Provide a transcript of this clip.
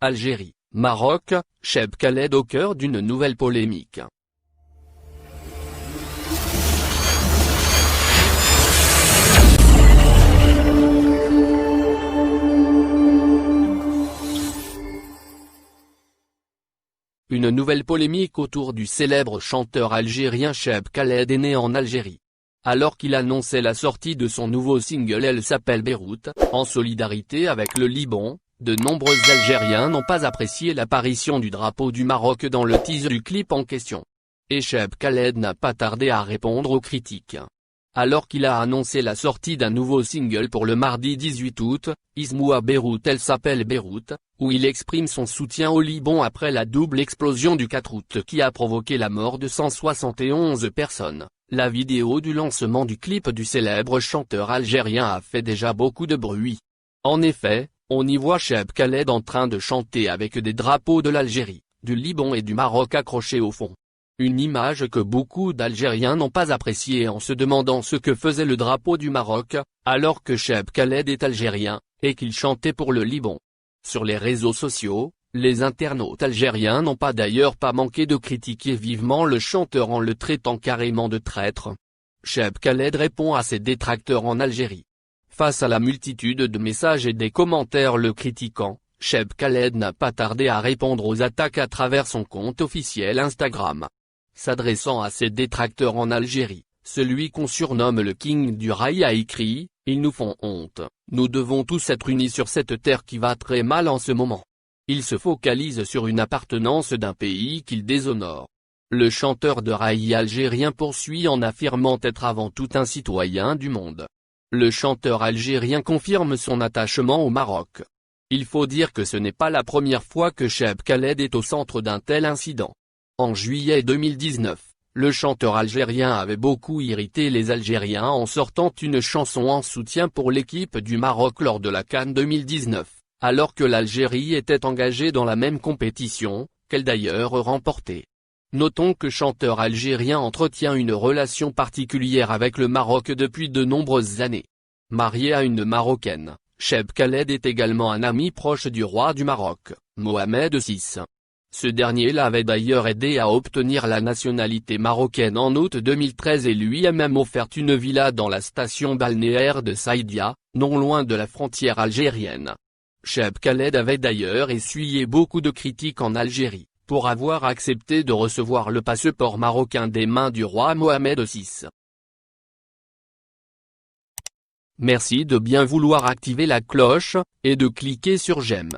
Algérie, Maroc, Cheb Khaled au cœur d'une nouvelle polémique. Une nouvelle polémique autour du célèbre chanteur algérien Cheb Khaled est né en Algérie. Alors qu'il annonçait la sortie de son nouveau single Elle s'appelle Beyrouth, en solidarité avec le Liban, de nombreux Algériens n'ont pas apprécié l'apparition du drapeau du Maroc dans le teaser du clip en question. Et Cheb Khaled n'a pas tardé à répondre aux critiques. Alors qu'il a annoncé la sortie d'un nouveau single pour le mardi 18 août, Ismoua Beyrouth Elle s'appelle Beyrouth, où il exprime son soutien au Liban après la double explosion du 4 août qui a provoqué la mort de 171 personnes. La vidéo du lancement du clip du célèbre chanteur algérien a fait déjà beaucoup de bruit. En effet, on y voit Cheb Khaled en train de chanter avec des drapeaux de l'Algérie, du Liban et du Maroc accrochés au fond. Une image que beaucoup d'Algériens n'ont pas appréciée en se demandant ce que faisait le drapeau du Maroc, alors que Cheb Khaled est algérien, et qu'il chantait pour le Liban. Sur les réseaux sociaux, les internautes algériens n'ont d'ailleurs pas manqué de critiquer vivement le chanteur en le traitant carrément de traître. Cheb Khaled répond à ses détracteurs en Algérie. Face à la multitude de messages et des commentaires le critiquant, Cheb Khaled n'a pas tardé à répondre aux attaques à travers son compte officiel Instagram. S'adressant à ses détracteurs en Algérie, celui qu'on surnomme le King du Rail a écrit « Ils nous font honte, nous devons tous être unis sur cette terre qui va très mal en ce moment ». Il se focalise sur une appartenance d'un pays qu'il déshonore. Le chanteur de raï algérien poursuit en affirmant être avant tout un citoyen du monde. Le chanteur algérien confirme son attachement au Maroc. Il faut dire que ce n'est pas la première fois que Cheb Khaled est au centre d'un tel incident. En juillet 2019, le chanteur algérien avait beaucoup irrité les Algériens en sortant une chanson en soutien pour l'équipe du Maroc lors de la CAN 2019, alors que l'Algérie était engagée dans la même compétition, qu'elle d'ailleurs remportait. Notons que chanteur algérien entretient une relation particulière avec le Maroc depuis de nombreuses années. Marié à une Marocaine, Cheb Khaled est également un ami proche du roi du Maroc, Mohamed VI. Ce dernier l'avait d'ailleurs aidé à obtenir la nationalité marocaine en août 2013 et lui a même offert une villa dans la station balnéaire de Saïdia, non loin de la frontière algérienne. Cheb Khaled avait d'ailleurs essuyé beaucoup de critiques en Algérie, pour avoir accepté de recevoir le passeport marocain des mains du roi Mohamed VI. Merci de bien vouloir activer la cloche, et de cliquer sur j'aime.